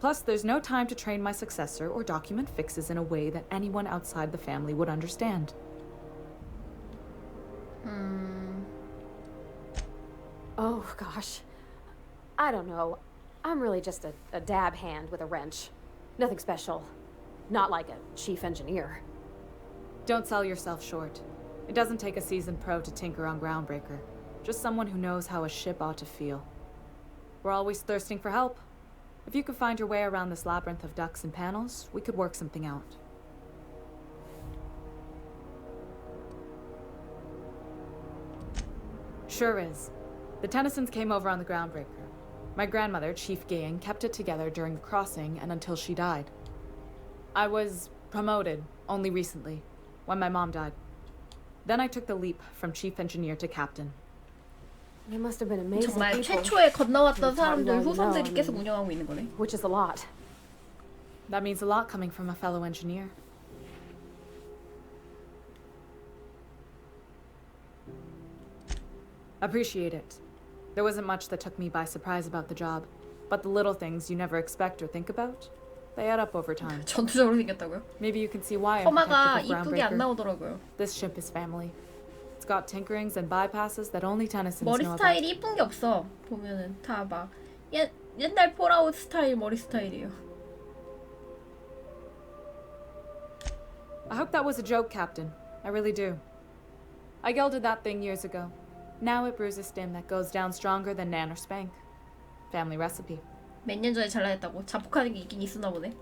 Plus, there's no time to train my successor or document fixes in a way that anyone outside the family would understand. Oh, gosh. I don't know. I'm really just a dab hand with a wrench. Nothing special. Not like a chief engineer. Don't sell yourself short. It doesn't take a seasoned pro to tinker on Groundbreaker. Just someone who knows how a ship ought to feel. We're always thirsting for help. If you could find your way around this labyrinth of ducts and panels, we could work something out. Sure is. The Tennysons came over on the Groundbreaker. My grandmother, Chief Gayan, kept it together during the crossing and until she died. I was promoted only recently, when my mom died. Then I took the leap from chief engineer to captain. They must have been amazing 정말 people. 최초에 건너왔던 사람들 후손들이 계속 운영하고 있는 거네. Which is a lot. That means a lot coming from a fellow engineer. Appreciate it. There wasn't much that took me by surprise about the job, but the little things you never expect or think about, they add up over time. 전투적으로 생겼다고요? Maybe you can see why I'm 허마가 protective of 이쁘게 안 Groundbreaker. 나오더라고요. This ship is family. It's got tinkerings and bypasses that only Tennysons 머리 know about. 스타일이 이쁜 게 없어. 보면은 다 막 옛날 폴아웃 스타일 머리 스타일이에요. I hope that was a joke, Captain. I really do. I gelded that thing years ago. Now it brews a stem that goes down stronger than Nan or Spank. Family recipe. 몇 년 전에 잘라냈다고 자폭하는 게 있긴 있었나 보네.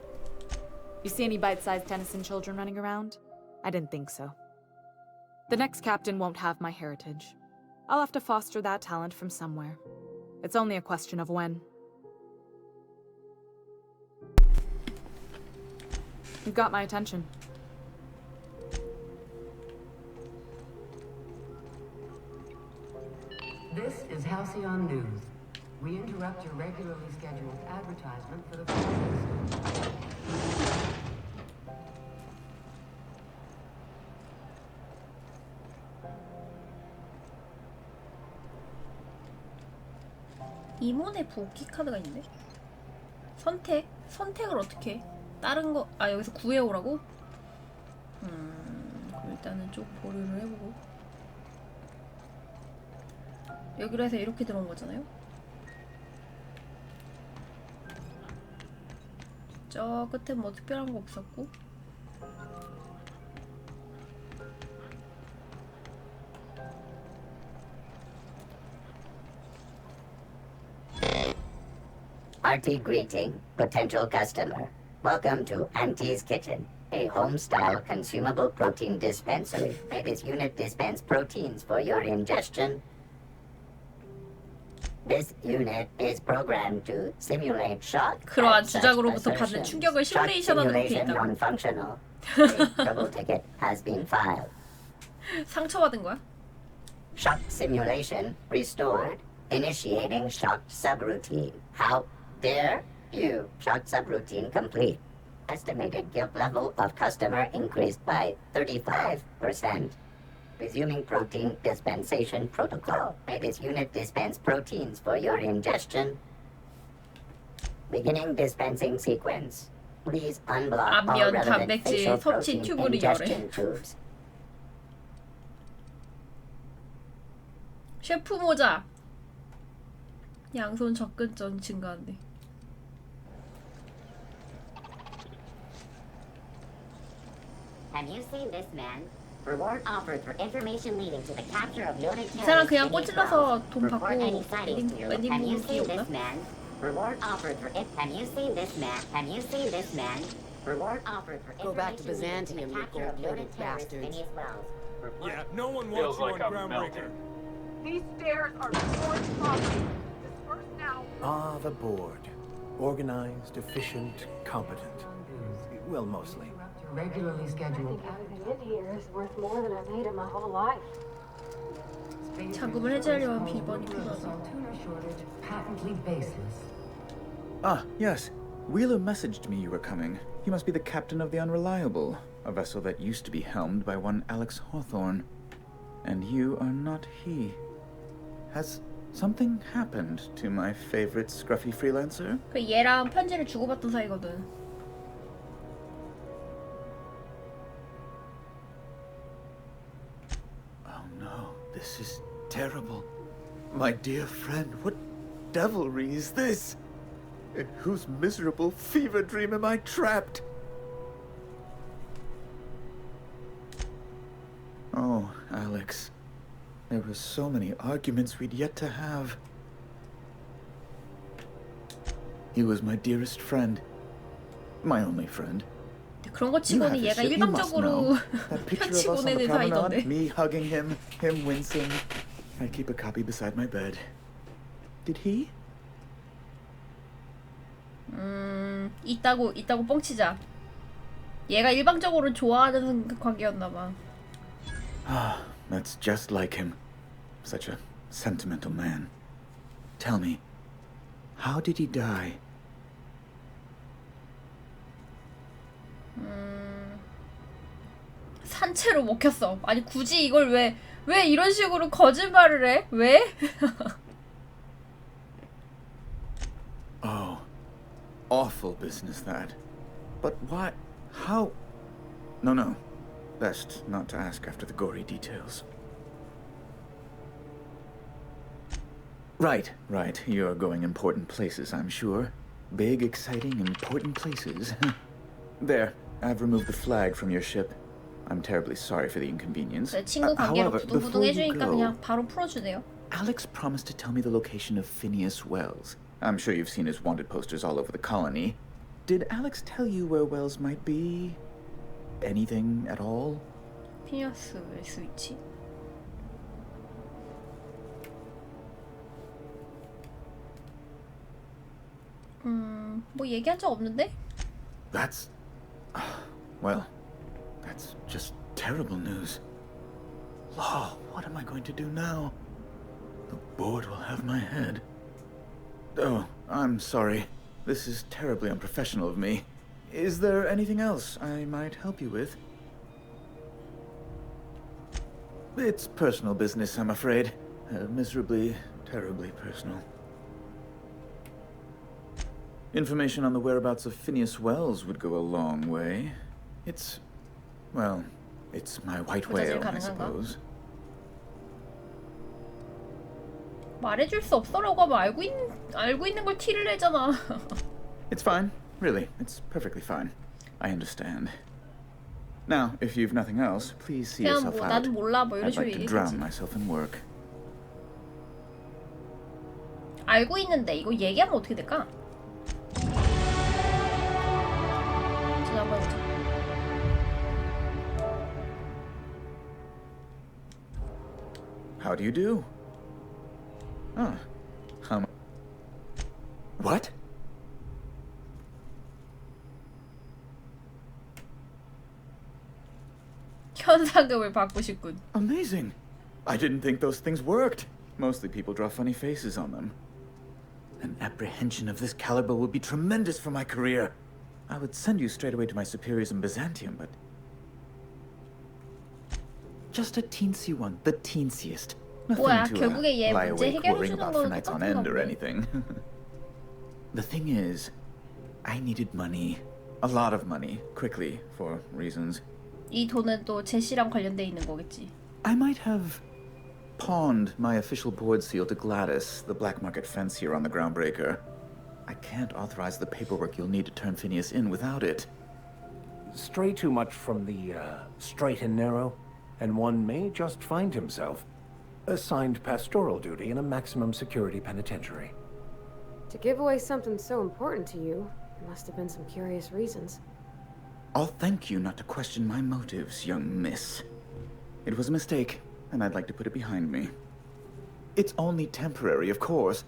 You see any bite-sized Tennyson children running around? I didn't think so. The next captain won't have my heritage. I'll have to foster that talent from somewhere. It's only a question of when. You've got my attention. This is Halcyon News. We interrupt your regularly scheduled advertisement for the following. 이몬의 복귀 카드가 있네. 선택을 어떻게 해? 다른 거 여기서 구해오라고? 그럼 일단은 쭉 보류를 해보고 여기로 해서 이렇게 들어온 거잖아요. 저 끝에 뭐 특별한 거 없었고 Hearty greeting, potential customer. Welcome to Auntie's Kitchen, a home-style consumable protein dispensary. This unit dispense proteins for your ingestion. This unit is programmed to simulate shock. 그러한 and such 주작으로부터 받는 assertions. 충격을 Shock 시뮬레이션하는 것도 simulation 있다고. non-functional. A trouble ticket has been filed. 상처받은 거야? Shock simulation restored. Initiating shock subroutine. How dare you? Shock subroutine complete. Estimated guilt level of customer increased by 35%. Resuming protein dispensation protocol. This unit dispense proteins for your ingestion. Beginning dispensing sequence. Please unblock all 안면 relevant 단백질 facial 섭취 protein 튜브를 ingestion 열해. tubes. 셰프 모자. 양손 접근점 증가한대. Have you seen this man? Reward offered for information leading to the capture of noted 이 사람 terrorists 그냥 in his 꽂질러서 cells. 돈 받고 Report any sightings to you. 웬딩 Have you 게 seen 없나? this man? Reward offered for Have you seen this man? Have you seen this man? Reward offered for Go back to information leading Byzantium, to the you capture of noted gold-plated terrorists in bastards. his wells. Yeah, no one Feels wants you like on I'm Groundbreaker. melting. These stairs are forced property. Disperse now. Ah, the board. Organized, efficient, competent. Well, mostly. Interrupt your regularly scheduled Everything in here is worth more than I've made in my whole life. 자금을 해제하려면 비번이 필요하다. tuner shortage patently baseless. Ah, yes. Wheeler messaged me you were coming. He must be the captain of the Unreliable, a vessel that used to be helmed by one Alex Hawthorne. And you are not he. Has Something happened to my favorite scruffy freelancer. 그 얘랑 편지를 주고받던 사이거든. Oh no, this is terrible. My dear friend, what devilry is this? In whose miserable fever dream am I trapped? Oh, Alex. There were so many arguments we'd yet to have. He was my dearest friend. My only friend. 그런 거 치고는 You 얘가 have his shit, you must know. 일방적으로 That picture 편지 of us on the 보내는 promenade, 사이던데. me hugging him wincing. I keep a copy beside my bed. Did he? 있다고 뻥치자. 얘가 일방적으로 좋아하는 관계였나 봐. Ah, that's just like him. Such a sentimental man. Tell me, how did he die? 산채로 먹혔어. 아니 굳이 이걸 왜 이런 식으로 거짓말을 해? 왜? Oh, awful business that. But why? How? No. Best not to ask after the gory details. Right. You're going important places, I'm sure. Big, exciting, important places. There, I've removed the flag from your ship. I'm terribly sorry for the inconvenience. 내 친구 관계로 However, before 부둥부둥 you 해주니까 go, 그냥 바로 풀어주네요. Alex promised to tell me the location of Phineas Wells. I'm sure you've seen his wanted posters all over the colony. Did Alex tell you where Wells might be? Anything at all? 피니어스 웰스 위치. 뭐 얘기한 적 없는데? That's... Well, that's just terrible news. Law, what am I going to do now? The board will have my head. Oh, I'm sorry. This is terribly unprofessional of me. Is there anything else I might help you with? It's personal business, I'm afraid. Miserably, terribly personal. Information on the whereabouts of Phineas Wells would go a long way. It's my white whale, I suppose. 말해줄 수 없어라고 하면 알고 있는 걸 티를 내잖아. It's fine. Really, it's perfectly fine. I understand. Now, if you've nothing else, please see 그냥 yourself 뭐 out. 나도 몰라 뭐 이런 I'd 식으로 like to 얘기했지. drown myself in work. 알고 있는데 이거 얘기하면 어떻게 될까? 전화 한번 해보자. How do you do? What? 현상금을 받고 싶군. Amazing. I didn't think those things worked. Mostly people draw funny faces on them. An apprehension of this caliber would be tremendous for my career. I would send you straight away to my superiors in Byzantium, but... Just a teensy one, the teensiest. 뭐야, Nothing to 결국에 얘 lie 문제 awake worrying 해결해주는 about 거는 for nights on 똑같은 end or 건데. anything. The thing is, I needed money. A lot of money, quickly, for reasons. 이 돈은 또 제시랑 관련돼 있는 거겠지. I might have pawned my official board seal to Gladys, the black market fence here on the Groundbreaker. I can't authorize the paperwork you'll need to turn Phineas in without it. Stray too much from the straight and narrow, and one may just find himself assigned pastoral duty in a maximum security penitentiary. To give away something so important to you, there must have been some curious reasons. I'll thank you not to question my motives, young miss. It was a mistake, and I'd like to put it behind me. It's only temporary, of course.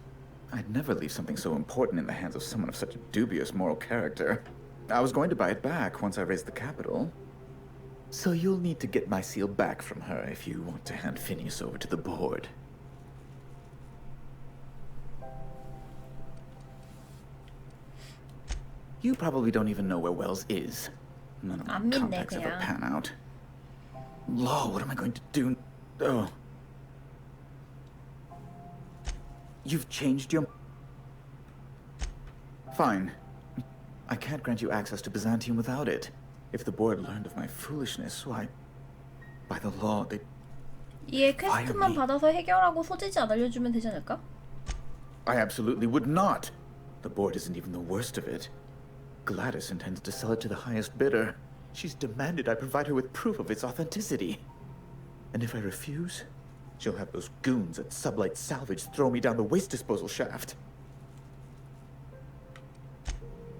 I'd never leave something so important in the hands of someone of such a dubious moral character. I was going to buy it back once I raised the capital. So you'll need to get my seal back from her if you want to hand Phineas over to the board. You probably don't even know where Wells is. None of my 안 믿네, contacts ever 그냥. pan out. Law, what am I going to do? Oh. You've changed your... Fine. I can't grant you access to Byzantium without it. If the board learned of my foolishness, why... By the law, they... 얘 퀘스트만 받아서 해결하고 소재지 안 알려주면 되지 않을까? I absolutely would not. The board isn't even the worst of it. Gladys intends to sell it to the highest bidder. She's demanded I provide her with proof of its authenticity. And if I refuse, she'll have those goons at Sublight Salvage throw me down the waste disposal shaft.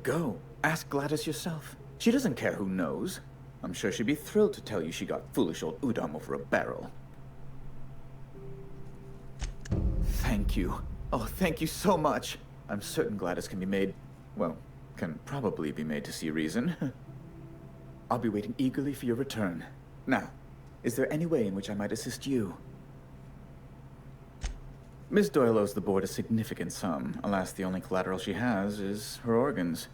Go. Ask Gladys yourself. She doesn't care who knows. I'm sure she'd be thrilled to tell you she got foolish old Udam over a barrel. Thank you. Oh, thank you so much. I'm certain Gladys can be made... well, can probably be made to see reason. I'll be waiting eagerly for your return. Now, is there any way in which I might assist you? Miss Doyle owes the board a significant sum. Alas, the only collateral she has is her organs.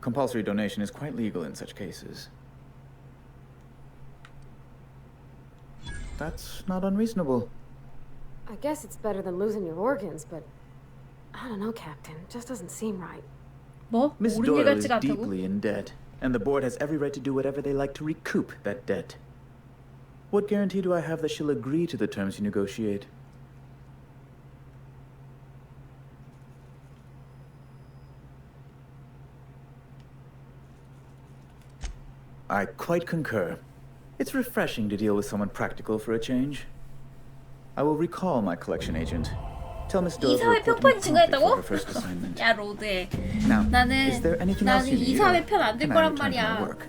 Compulsory donation is quite legal in such cases. That's not unreasonable. I guess it's better than losing your organs, but I don't know, Captain. It just doesn't seem right. 뭐? Miss 우리 Doyle is 같지가 않다고? deeply in debt, and the board has every right to do whatever they like to recoup that debt. What guarantee do I have that she'll agree to the terms you negotiate? I quite concur. It's refreshing to deal with someone practical for a change. I will recall my collection agent. Tell Miss Doyle to 이사회 report to me 평판이 promptly for 증가했다고? her first assignment. 야 로드해. Now, is there anything else 나는 you need? 이사회 편 안 될 Can I 거란 return to my 말이야. work?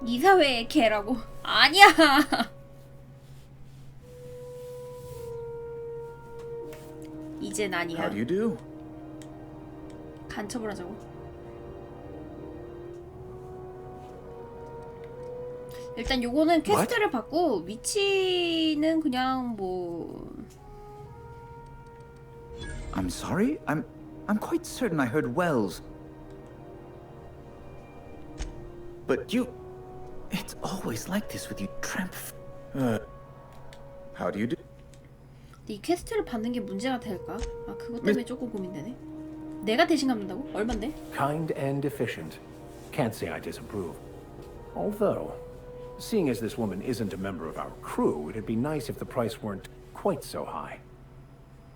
이사회의 개라고? 아니야. 이젠 아니야. How do you do? 간첩을 하자고. 일단 요거는 퀘스트를 받고 위치는 그냥 뭐 I'm sorry? I'm quite certain I heard Wells. But you... It's always like this with you tramp... How do you do? 이 퀘스트를 받는 게 문제가 될까? 아 그것 때문에 조금 고민되네. 내가 대신 갚는다고? 얼만데? Kind and efficient. Can't say I disapprove. Although, seeing as this woman isn't a member of our crew, it'd be nice if the price weren't quite so high.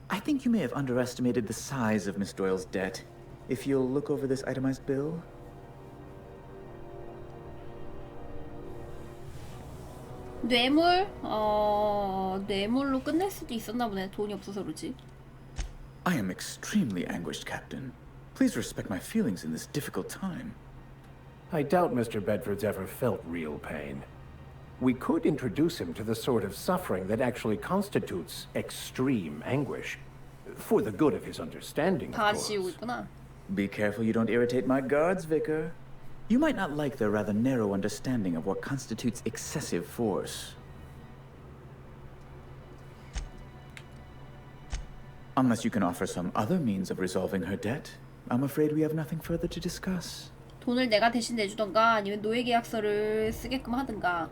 I think you may have underestimated the size of Miss Doyle's debt. If you'll look over this itemized bill... 뇌물? 뇌물로 끝낼 수도 있었나 보네. 돈이 없어서 그러지. I am extremely anguished, Captain. Please respect my feelings in this difficult time. I doubt Mr. Bedford's ever felt real pain. We could introduce him to the sort of suffering that actually constitutes extreme anguish. For the good of his understanding, of 다 course. 지우고 있구나. Be careful you don't irritate my guards, Vicar. You might not like their rather narrow understanding of what constitutes excessive force. Unless you can offer some other means of resolving her debt, I'm afraid we have nothing further to discuss. 돈을 내가 대신 내주던가 아니면 노예 계약서를 쓰게끔 하든가.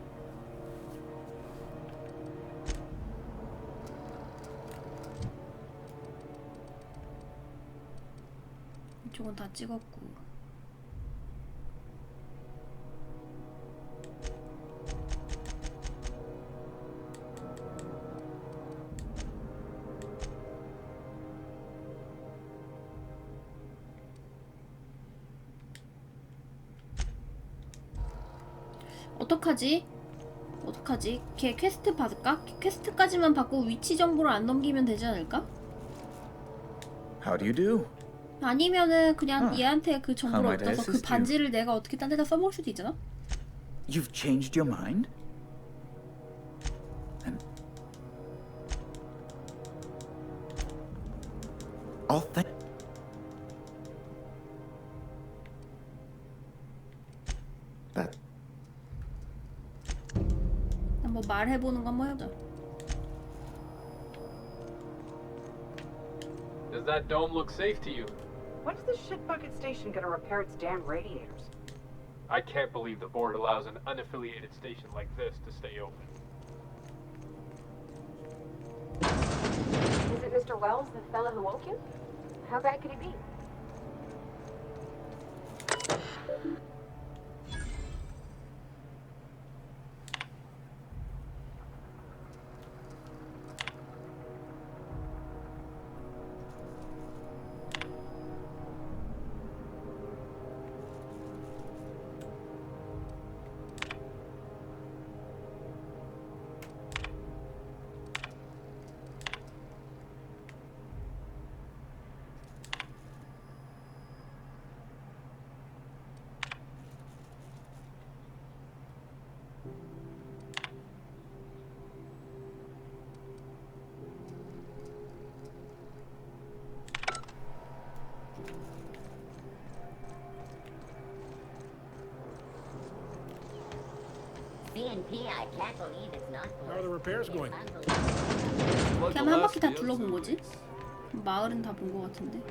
이쪽은 다 찍었고. 어떡하지? 어떡하지? 걔 퀘스트 받을까? 퀘스트까지만 받고 위치 정보를 안 넘기면 되지 않을까? How do you do? 아니면은 그냥 얘한테 그 정보를 How might I 얻어서 그 assist you? 반지를 내가 어떻게 딴 데다 써먹을 수도 있잖아? You've changed your mind? And... Oh, thank... That... 뭐 말해보는 거 한번 해보자. Does that dome look safe to you? When's the shitbucket station gonna repair its damn radiators? I can't believe the board allows an unaffiliated station like this to stay open. Is it Mr. Wells, the fella who woke you? How bad could he be? CNP, I can't believe it's not for. How are the repairs going? 그냥 한 바퀴 다 둘러본 거지? 마을은 다 본 거 같은데.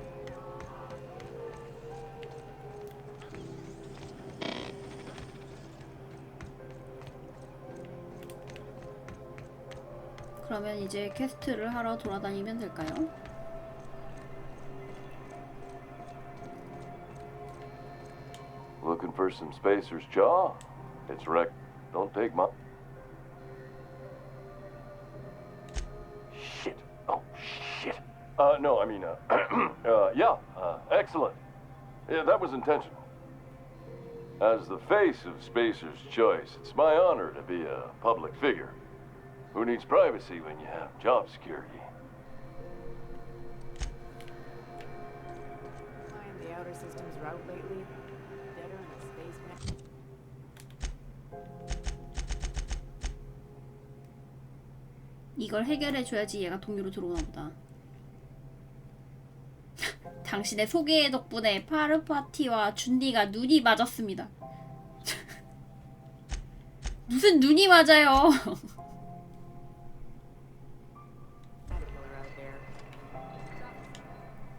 그러면 이제 퀘스트를 하러 돌아다니면 될까요? Looking for some spacers, Jaw? It's wrecked. Don't take my... Shit. Oh, shit. No, I mean, yeah, excellent. Yeah, that was intentional. As the face of Spacer's Choice, it's my honor to be a public figure. Who needs privacy when you have job security? Flying the outer system's route lately. Deader in the space mech. 이걸 해결해줘야지 얘가 동료로 들어오나 보다. 당신의 소개 덕분에 파르파티와 준디가 눈이 맞았습니다. 무슨 눈이 맞아요?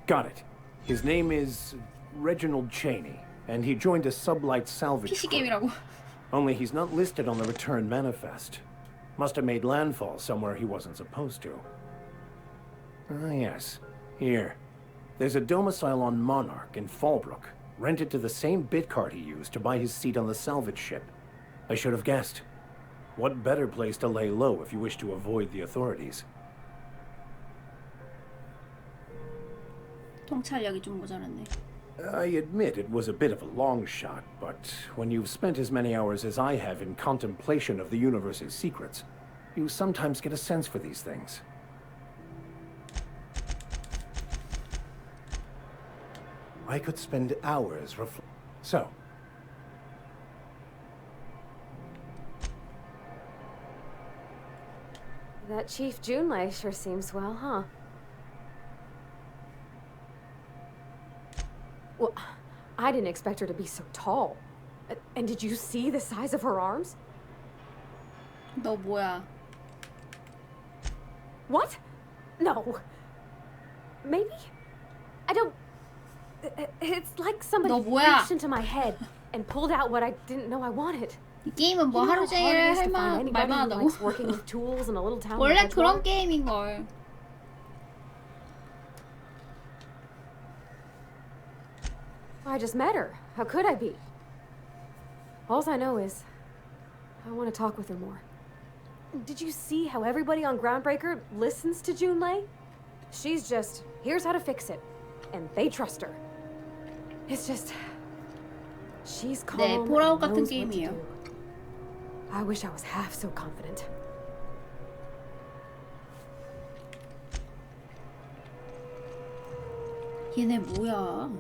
Got it. His name is Reginald Cheney, and he joined a sublight salvage PC crew. 게임이라고. Only he's not listed on the return manifest. Must have made landfall somewhere he wasn't supposed to. Ah, yes. Here. There's a domicile on Monarch in Fallbrook, rented to the same bit card he used to buy his seat on the salvage ship. I should have guessed. What better place to lay low if you wish to avoid the authorities? 통찰력이 좀 모자랐네. I admit it was a bit of a long shot, but when you've spent as many hours as I have in contemplation of the universe's secrets, you sometimes get a sense for these things. I could spend hours So, That Chief Junlei sure seems well, huh? Well, I didn't expect her to be so tall. And did you see the size of her arms? 너 뭐야? What? No. Maybe? I don't... It's like somebody 너 뭐야? reached into my head and pulled out what I didn't know I wanted. 이 게임은 뭐 하루 종일 말만 한다고? Working with tools in a little town. 원래 그런 게임인 걸. I just met her. How could I be? All I know is I want to talk with her more. Did you see how everybody on Groundbreaker listens to Junlei? She's just, here's how to fix it. And they trust her. It's just, she's calm. 네, 폴아웃 and 같은 knows what to 게임이에요. do. I wish I was half so confident. 얘네 뭐야?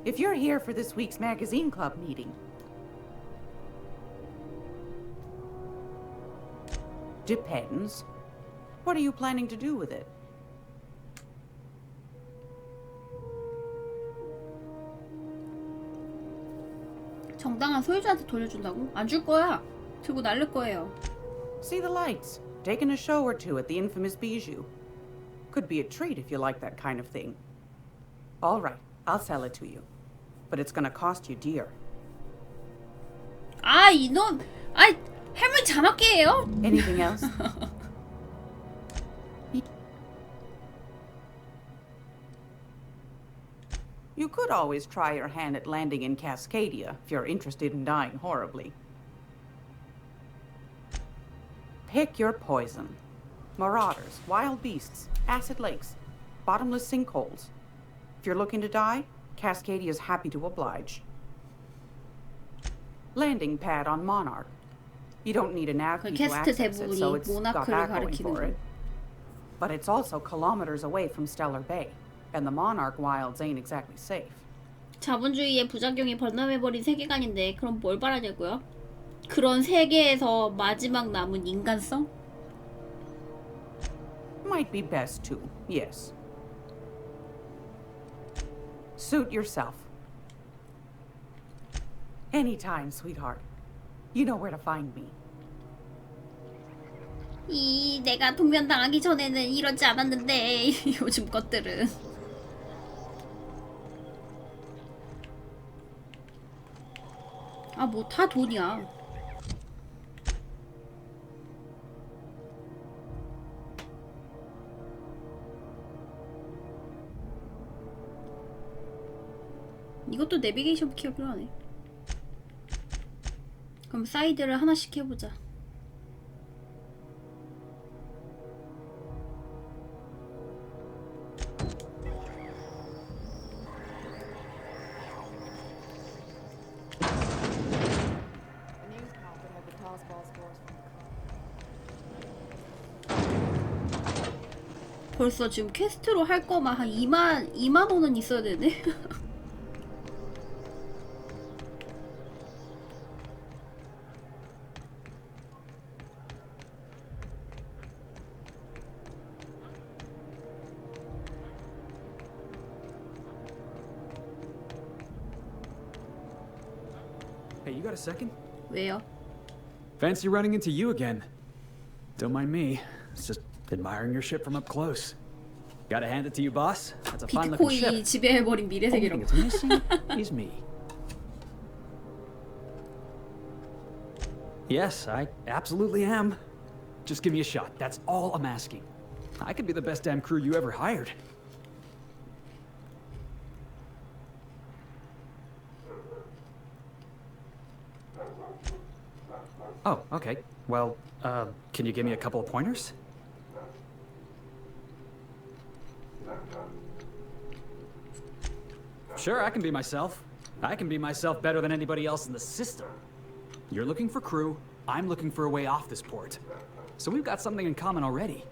If you're here for this week's magazine club meeting, depends. What are you planning to do with it? 정당한 소유자한테 돌려준다고? 안 줄 거야. 들고 날릴 거예요. See the lights. Taking a show or two at the infamous Bijou. Could be a treat if you like that kind of thing. All right, I'll sell it to you. But it's gonna cost you dear. 아, 이놈! 아, 할머니 자막이에요? Anything else? You could always try your hand at landing in Cascadia if you're interested in dying horribly. Pick your poison. Marauders, wild beasts, acid lakes, bottomless sinkholes. If you're looking to die, Cascadia's happy to oblige. Landing pad on Monarch. You don't need a nav key to access it, so it's got that going for it. But it's also kilometers away from Stellar Bay, and the Monarch wilds ain't exactly safe. 자본주의의 부작용이 번남해버린 세계관인데 그럼 뭘 바라냐고요? 그런 세계에서 마지막 남은 인간성? Might be best too, yes. Suit yourself. Anytime, sweetheart. You know where to find me. 내가 동면당하기 전에는 이러지 않았는데 요즘 것들은. 아, 뭐 다 돈이야. 이것도 내비게이션 키가 필요하네. 그럼 사이드를 하나씩 해보자. 벌써 지금 퀘스트로 할 거만 한 2만 원은 있어야 되네. Hey, you got a second? 왜요? Fancy running into you again. Don't mind me. It's just admiring your ship from up close. Gotta hand it to you, boss. That's a fine looking ship. 비트코인이 지배해버린 미래 Only 세계로. thing it's missing is me. Yes, I absolutely am. Just give me a shot. That's all I'm asking. I could be the best damn crew you ever hired. Oh, okay. Well, can you give me a couple of pointers? Sure, I can be myself. I can be myself better than anybody else in the system. You're looking for crew, I'm looking for a way off this port. So we've got something in common already.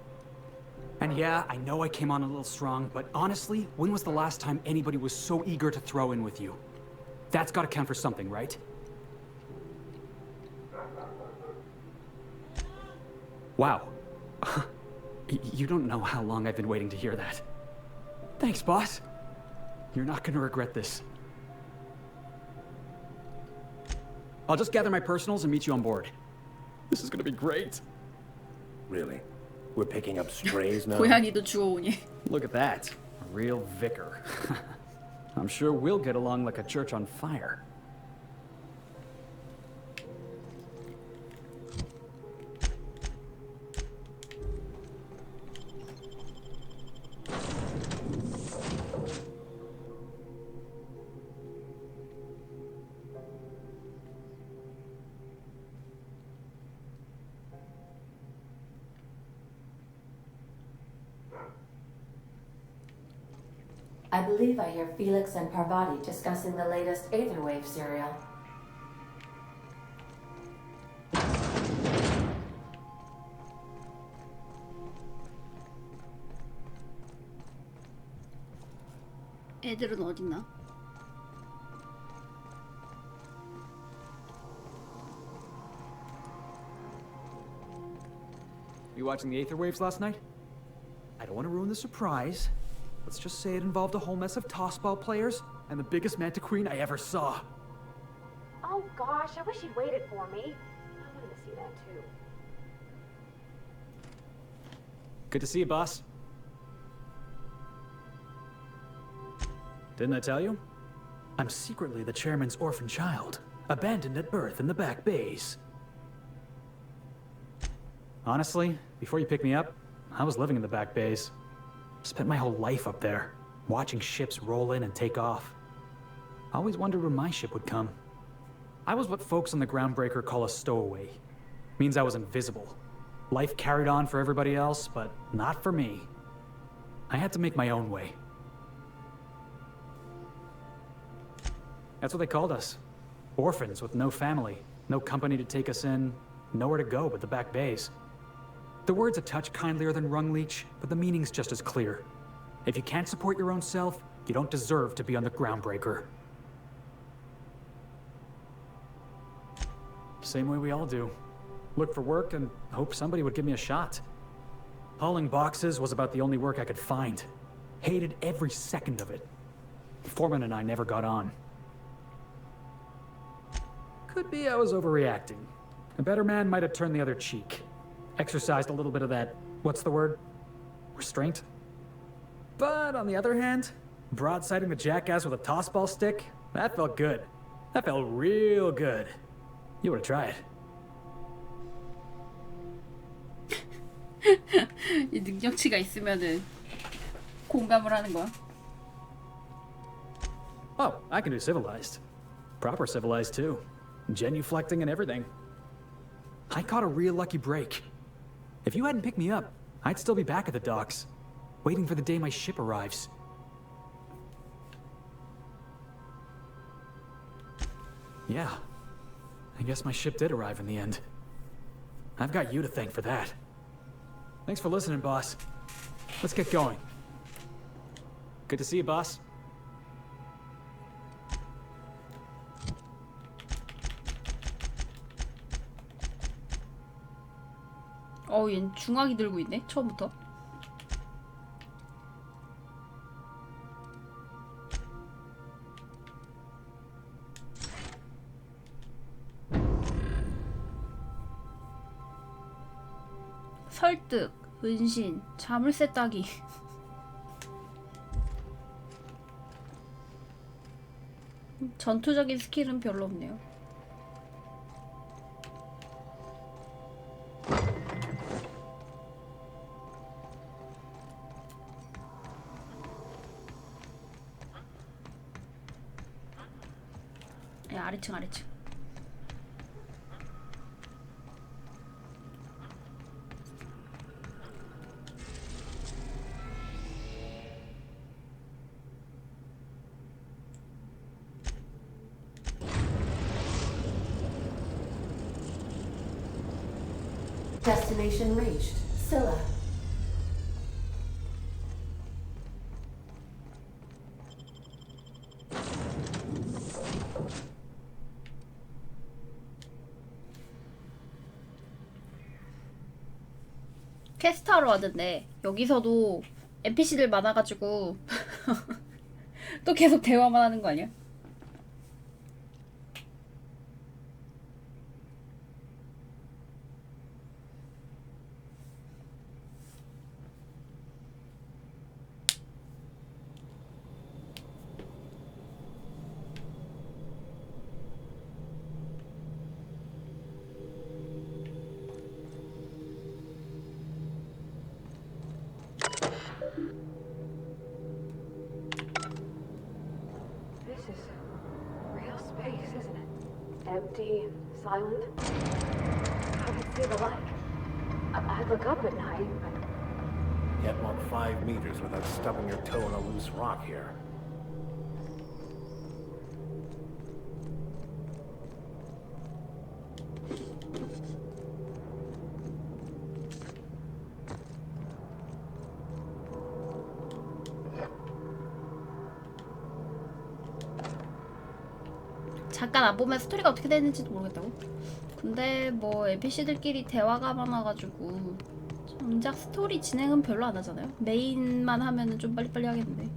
And yeah, I know I came on a little strong, but honestly, when was the last time anybody was so eager to throw in with you? That's gotta count for something, right? Wow. You don't know how long I've been waiting to hear that. Thanks, boss. You're not gonna regret this. I'll just gather my personals and meet you on board. This is gonna be great. Really? We're picking up strays now? 고양이도 주워오니. Look at that. A real vicar. I'm sure we'll get along like a church on fire. I believe I hear Felix and Parvati discussing the latest Aetherwave serial. 애들은 어딨나? You watching the Aetherwaves last night? I don't want to ruin the surprise. Let's just say it involved a whole mess of tossball players and the biggest Manta Queen I ever saw. Oh gosh, I wish he'd waited for me. I wanted to see that too. Good to see you, boss. Didn't I tell you? I'm secretly the chairman's orphan child, abandoned at birth in the back bays. Honestly, before you picked me up, I was living in the back bays. Spent my whole life up there, watching ships roll in and take off. I always wondered when my ship would come. I was what folks on the Groundbreaker call a stowaway. Means I was invisible. Life carried on for everybody else, but not for me. I had to make my own way. That's what they called us. Orphans with no family, no company to take us in, nowhere to go but the back bays. The word's a touch kindlier than Rungleech, but the meaning's just as clear. If you can't support your own self, you don't deserve to be on the Groundbreaker. Same way we all do. Look for work and hope somebody would give me a shot. Hauling boxes was about the only work I could find. Hated every second of it. Foreman and I never got on. Could be I was overreacting. A better man might have turned the other cheek. Exercised a little bit of that, what's the word? Restraint? But on the other hand, broadsiding the jackass with a tossball stick, that felt good. That felt real good. You ought to try it. 이 능력치가 있으면은 공감을 하는 거야. Oh, I can do civilized. Proper civilized too. Genuflecting and everything. I caught a real lucky break. If you hadn't picked me up, I'd still be back at the docks, waiting for the day my ship arrives. Yeah, I guess my ship did arrive in the end. I've got you to thank for that. Thanks for listening, boss. Let's get going. Good to see you, boss. 얜 중화기 들고 있네, 처음부터. 설득, 은신, 자물쇠 따기. 전투적인 스킬은 별로 없네요. 아래층 아래층. Destination reached. Scylla. 퀘스트하러 왔는데 여기서도 NPC들 많아가지고 또 계속 대화만 하는 거 아니야? Empty, silent. I could see the light. I'd look up at night, but... Can't walk 5 meters without stubbing your toe on a loose rock here. 잠깐 안 보면 스토리가 어떻게 되는지도 모르겠다고? 근데 뭐 NPC들끼리 대화가 많아가지고 정작 스토리 진행은 별로 안 하잖아요? 메인만 하면은 좀 빨리빨리 하겠는데.